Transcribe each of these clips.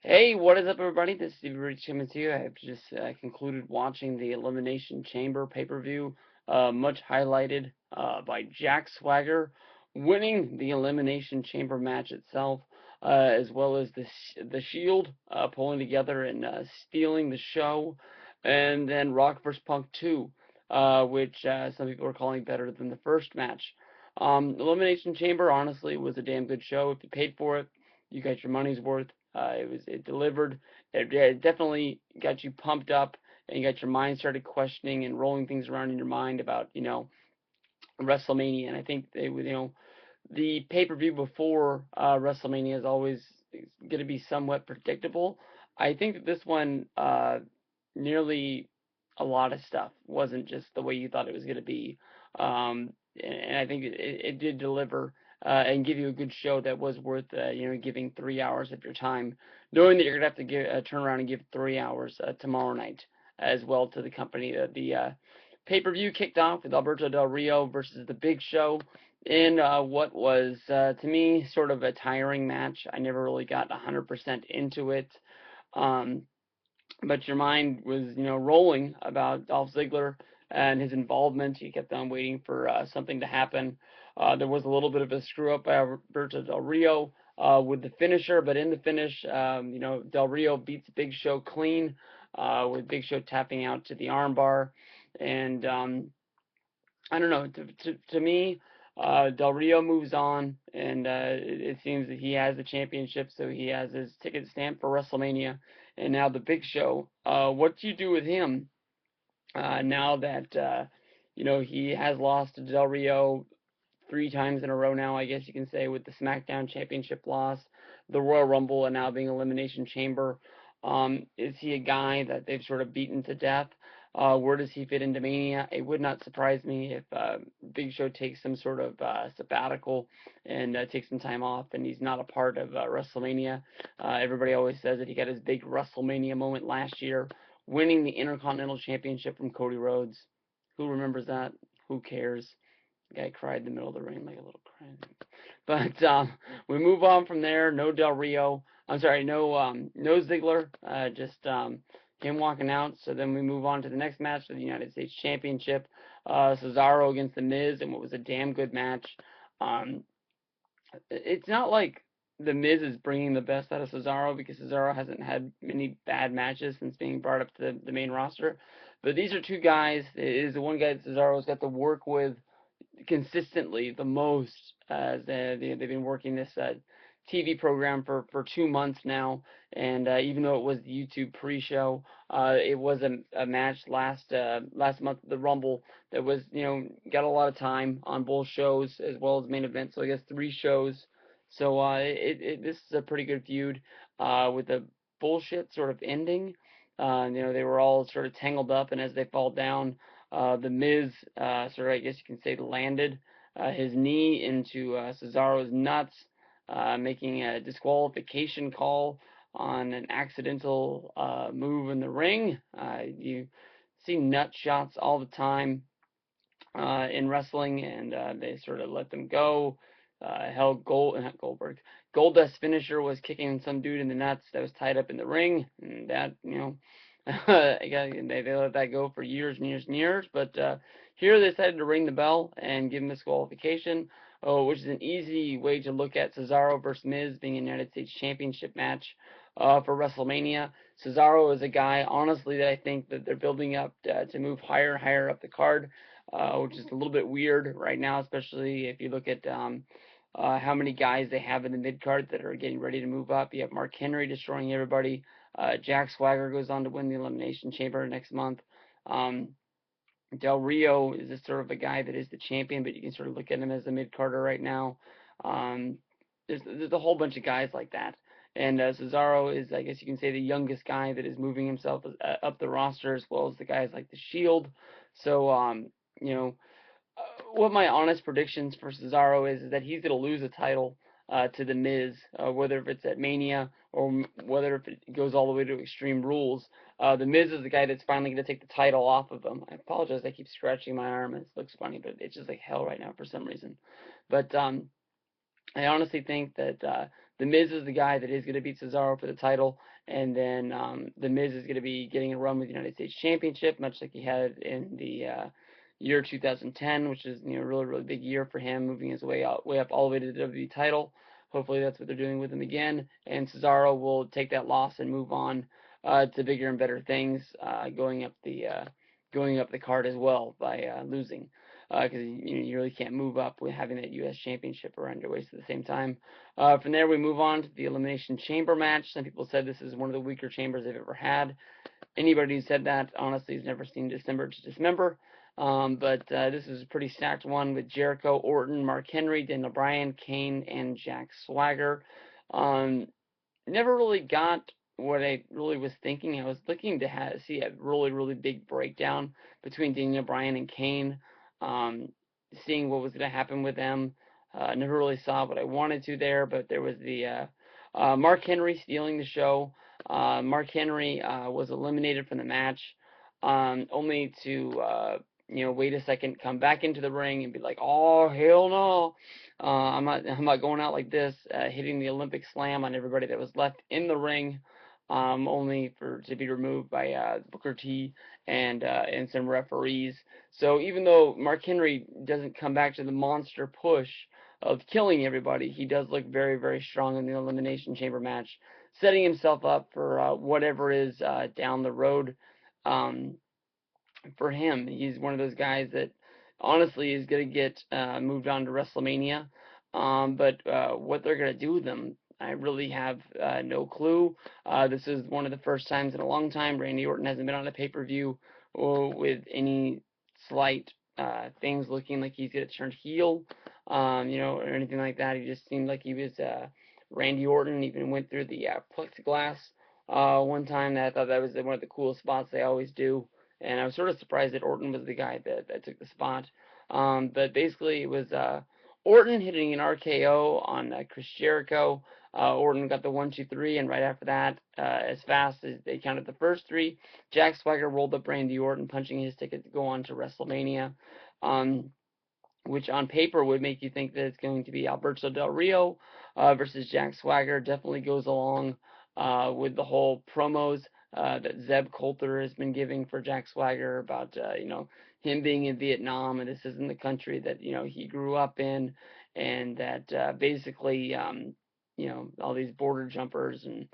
Hey, what is up, everybody? This is Stevie Rich coming to you. I have just concluded watching the Elimination Chamber pay-per-view, much highlighted by Jack Swagger winning the Elimination Chamber match itself, as well as the Shield pulling together and stealing the show, and then Rock vs. Punk 2, which some people are calling better than the first match. Elimination Chamber, honestly, was a damn good show. If you paid for it, you got your money's worth. It delivered. It definitely got you pumped up, and you got your mind started questioning and rolling things around in your mind about WrestleMania. And I think the pay per view before WrestleMania is always going to be somewhat predictable. I think that this one nearly a lot of stuff wasn't just the way you thought it was going to be. And I think it did deliver and give you a good show that was worth giving 3 hours of your time, knowing that you're gonna have to turn around and give 3 hours tomorrow night as well to the company. The pay-per-view kicked off with Alberto Del Rio versus The Big Show in what was to me sort of a tiring match. I never really got 100% into it. Um, but your mind was, rolling about Dolph Ziggler and his involvement. You kept on waiting for something to happen. There was a little bit of a screw up by Alberto Del Rio with the finisher, but in the finish, Del Rio beats Big Show clean with Big Show tapping out to the armbar. And I don't know. To me, Del Rio moves on, and it seems that he has the championship, so he has his ticket stamped for WrestleMania. And now the Big Show. What do you do with him now that he has lost to Del Rio 3 times in a row now? I guess you can say with the SmackDown Championship loss, the Royal Rumble, and now being Elimination Chamber. Is he a guy that they've sort of beaten to death? Where does he fit into Mania? It would not surprise me if Big Show takes some sort of sabbatical and takes some time off, and he's not a part of WrestleMania. Everybody always says that he got his big WrestleMania moment last year, winning the Intercontinental Championship from Cody Rhodes. Who remembers that? Who cares? The guy cried in the middle of the ring like a little crying. But we move on from there. No Del Rio. I'm sorry, no Ziggler. Just him walking out. So then we move on to the next match for the United States Championship. Cesaro against The Miz, and what was a damn good match. Um, it's not like The Miz is bringing the best out of Cesaro, because Cesaro hasn't had many bad matches since being brought up to the main roster. But these are two guys. It is the one guy that Cesaro's got to work with consistently the most, as they've been working this TV program for 2 months now. And even though it was the YouTube pre-show, it was a match last month, the Rumble, that was got a lot of time on both shows as well as main event. So I guess 3 shows. So this is a pretty good feud with a bullshit sort of ending. They were all sort of tangled up, and as they fall down, the Miz, sort of, I guess you can say, landed his knee into Cesaro's nuts, making a disqualification call on an accidental move in the ring. You see nut shots all the time in wrestling, and they sort of let them go. Not Goldberg. Goldust's finisher was kicking some dude in the nuts that was tied up in the ring, and that they let that go for years and years and years. But here they decided to ring the bell and give him disqualification, which is an easy way to look at Cesaro versus Miz being a United States Championship match for WrestleMania. Cesaro is a guy, honestly, that I think that they're building up to move higher and higher up the card, which is a little bit weird right now, especially if you look at how many guys they have in the mid card that are getting ready to move up. You have Mark Henry destroying everybody. Jack Swagger goes on to win the Elimination Chamber next month. Um, Del Rio is just sort of a guy that is the champion, but you can sort of look at him as a mid carder right now. Um, there's a whole bunch of guys like that. And Cesaro is, I guess you can say, the youngest guy that is moving himself up the roster, as well as the guys like the Shield. So, you know, what my honest predictions for Cesaro is that he's going to lose a title to The Miz, whether if it's at Mania or whether if it goes all the way to Extreme Rules. The Miz is the guy that's finally going to take the title off of him. I apologize, I keep scratching my arm. It looks funny, but it's just like hell right now for some reason. But I honestly think that The Miz is the guy that is going to beat Cesaro for the title, and then the Miz is going to be getting a run with the United States Championship, much like he had in the year 2010, which is a really really big year for him, moving his way up all the way to the WWE title. Hopefully that's what they're doing with him again, and Cesaro will take that loss and move on to bigger and better things, going up the card as well by losing, because you really can't move up with having that U.S. Championship around your waist at the same time. From there, we move on to the Elimination Chamber match. Some people said this is one of the weaker chambers they've ever had. Anybody who said that, honestly, has never seen December to Dismember. But this is a pretty stacked one with Jericho, Orton, Mark Henry, Daniel Bryan, Kane, and Jack Swagger. Um, Never really got what I really was thinking. I was looking to see a really, really big breakdown between Daniel Bryan and Kane, um, seeing what was going to happen with them. Never really saw what I wanted to there, but there was the Mark Henry stealing the show. Mark Henry was eliminated from the match, only to wait a second, come back into the ring and be like, "Oh hell no, I'm not going out like this," hitting the Olympic slam on everybody that was left in the ring, only to be removed by Booker T and some referees. So even though Mark Henry doesn't come back to the monster push of killing everybody, he does look very, very strong in the Elimination Chamber match, setting himself up for whatever is down the road. Um, for him. He's one of those guys that honestly is going to get moved on to WrestleMania. But what they're going to do with them, I really have no clue. This is one of the first times in a long time Randy Orton hasn't been on a pay-per-view with any slight things looking like he's going to turn heel, or anything like that. He just seemed like he was Randy Orton. Even went through the plexiglass one time. That I thought that was one of the coolest spots they always do, and I was sort of surprised that Orton was the guy that took the spot. But basically, it was Orton hitting an RKO on Chris Jericho. Orton got the 1, 2, 3, and right after that, as fast as they counted the first three, Jack Swagger rolled up Randy Orton, punching his ticket to go on to WrestleMania. Which on paper would make you think that it's going to be Alberto Del Rio versus Jack Swagger. Definitely goes along with the whole promos that Zeb Coulter has been giving for Jack Swagger about him being in Vietnam, and this isn't the country that he grew up in, and that basically all these border jumpers and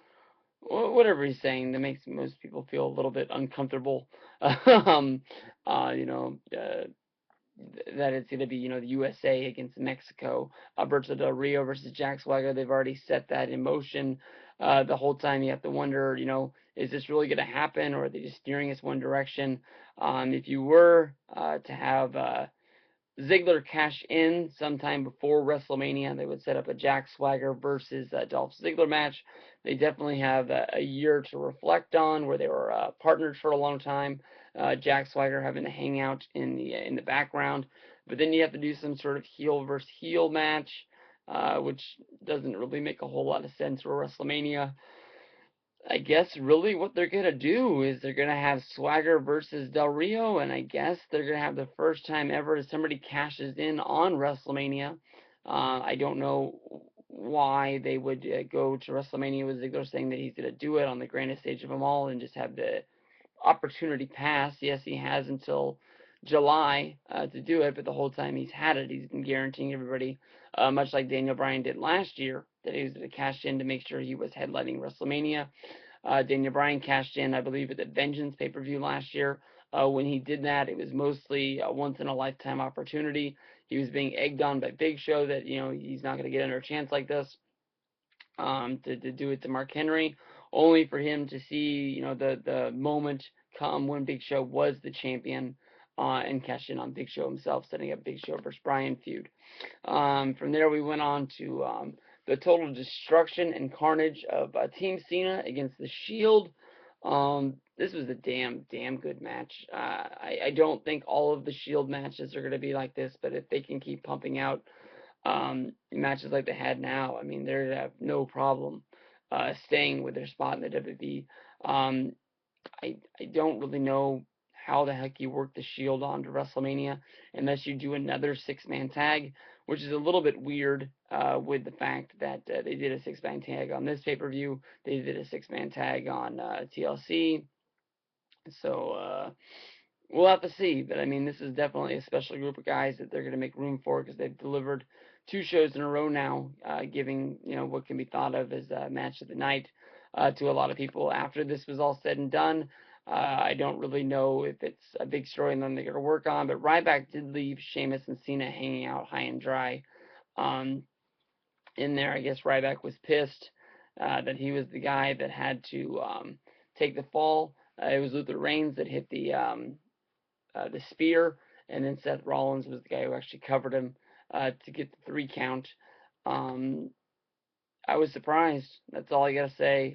whatever he's saying that makes most people feel a little bit uncomfortable. um, uh, you know, uh, that it's going to be, the USA against Mexico, Alberto Del Rio versus Jack Swagger. They've already set that in motion. The whole time you have to wonder, is this really going to happen, or are they just steering us one direction? If you were to have Ziggler cash in sometime before WrestleMania, they would set up a Jack Swagger versus Dolph Ziggler match. They definitely have a year to reflect on, where they were partners for a long time. Jack Swagger having to hang out in the background, but then you have to do some sort of heel versus heel match, which doesn't really make a whole lot of sense for WrestleMania. I guess really what they're gonna do is they're gonna have Swagger versus Del Rio, and I guess they're gonna have the first time ever somebody cashes in on WrestleMania. I don't know why they would go to WrestleMania with Ziggler saying that he's gonna do it on the grandest stage of them all and just have the opportunity pass. Yes, he has until July to do it, but the whole time he's had it, he's been guaranteeing everybody, much like Daniel Bryan did last year, that he was going to cash in to make sure he was headlining WrestleMania. Daniel Bryan cashed in, I believe, at the Vengeance pay-per-view last year. When he did that, it was mostly a once-in-a-lifetime opportunity. He was being egged on by Big Show that, he's not going to get another chance like this, to do it to Mark Henry, only for him to see, the moment come when Big Show was the champion, and cash in on Big Show himself, setting up Big Show versus Bryan feud. From there, we went on to the total destruction and carnage of Team Cena against the Shield. This was a damn good match. I don't think all of the Shield matches are going to be like this, but if they can keep pumping out matches like they had now, I mean, they're gonna have no problem staying with their spot in the WWE. I don't really know how the heck you work the Shield on to WrestleMania unless you do another 6-man tag, which is a little bit weird with the fact that they did a six-man tag on this pay-per-view. They did a six-man tag on TLC. So we'll have to see. But I mean, this is definitely a special group of guys that they're going to make room for because they've delivered two shows in a row now, giving what can be thought of as a match of the night to a lot of people. After this was all said and done, I don't really know if it's a big storyline they're going to work on. But Ryback did leave Sheamus and Cena hanging out high and dry. Um, in there, I guess Ryback was pissed that he was the guy that had to take the fall. It was Luther Reigns that hit the spear, and then Seth Rollins was the guy who actually covered him to get the 3 count. Um, I was surprised. That's all I gotta say.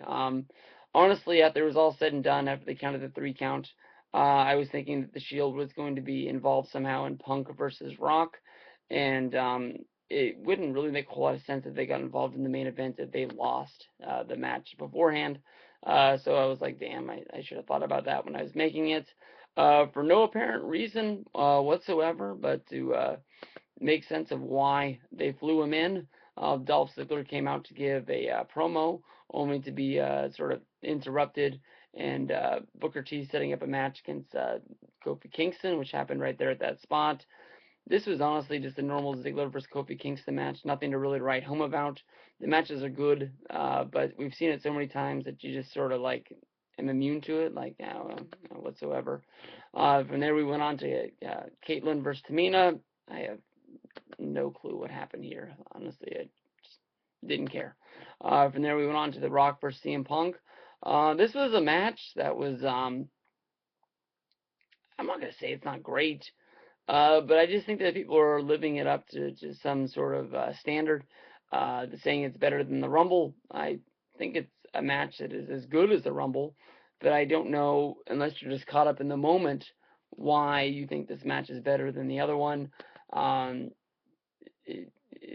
Honestly, after it was all said and done, after they counted the 3 count, I was thinking that the Shield was going to be involved somehow in Punk versus Rock, and it wouldn't really make a whole lot of sense if they got involved in the main event if they lost the match beforehand. So I was like, damn, I should have thought about that when I was making it. For no apparent reason whatsoever, but to make sense of why they flew him in. Dolph Ziggler came out to give a promo, only to be sort of interrupted, and Booker T setting up a match against Kofi Kingston, which happened right there at that spot. This was honestly just a normal Ziggler versus Kofi Kingston match, nothing to really write home about. The matches are good, but we've seen it so many times that you just sort of like am immune to it, like whatsoever. From there we went on to Caitlyn versus Tamina. I have no clue what happened here. Honestly, I just didn't care. From there, we went on to The Rock versus CM Punk. This was a match that was, I'm not going to say it's not great, but I just think that people are living it up to some sort of standard. Saying it's better than the Rumble. I think it's a match that is as good as the Rumble, but I don't know, unless you're just caught up in the moment, why you think this match is better than the other one. Um,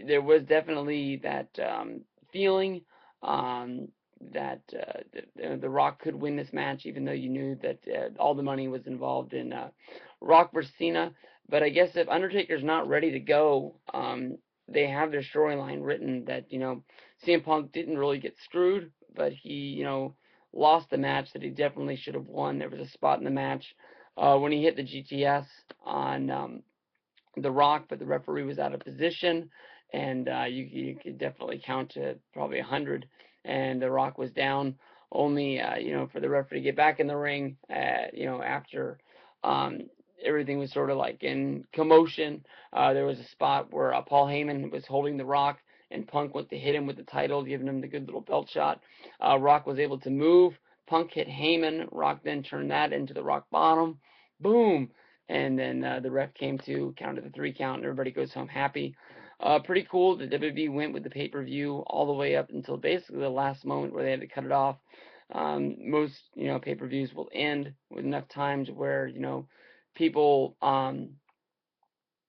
there was definitely that feeling um, that the Rock could win this match, even though you knew that all the money was involved in Rock versus Cena. But I guess if Undertaker's not ready to go, they have their storyline written that CM Punk didn't really get screwed, but he lost the match that he definitely should have won. There was a spot in the match when he hit the GTS on the Rock, but the referee was out of position, and you could definitely count to probably 100, and the Rock was down. Only for the referee to get back in the ring, after um, everything was sort of like in commotion. There was a spot where Paul Heyman was holding the Rock, and Punk went to hit him with the title, giving him the good little belt shot. Rock was able to move. Punk hit Heyman. Rock then turned that into the Rock Bottom. Boom. And then the ref came to, counted the 3 count, and everybody goes home happy. Pretty cool. The WWE went with the pay-per-view all the way up until basically the last moment where they had to cut it off. Most pay-per-views will end with enough time to where people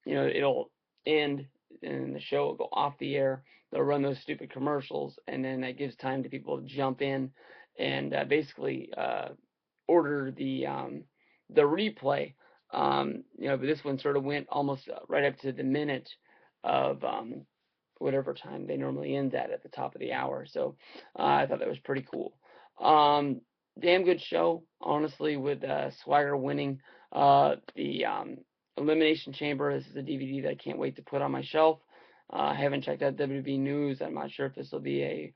it'll end and the show will go off the air. They'll run those stupid commercials, and then that gives time to people to jump in and basically order the replay. But this one sort of went almost right up to the minute of whatever time they normally end at the top of the hour. So I thought that was pretty cool. Damn good show, honestly, with Swagger winning the Elimination Chamber. This is a DVD that I can't wait to put on my shelf. I haven't checked out WWE News. I'm not sure if this will be a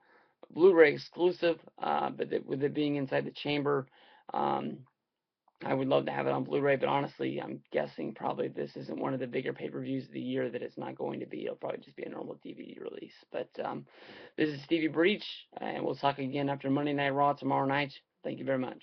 Blu-ray exclusive, but with it being inside the chamber, I would love to have it on Blu-ray, but honestly, I'm guessing probably this isn't one of the bigger pay-per-views of the year that it's not going to be. It'll probably just be a normal DVD release. But this is Stevie Breach, and we'll talk again after Monday Night Raw tomorrow night. Thank you very much.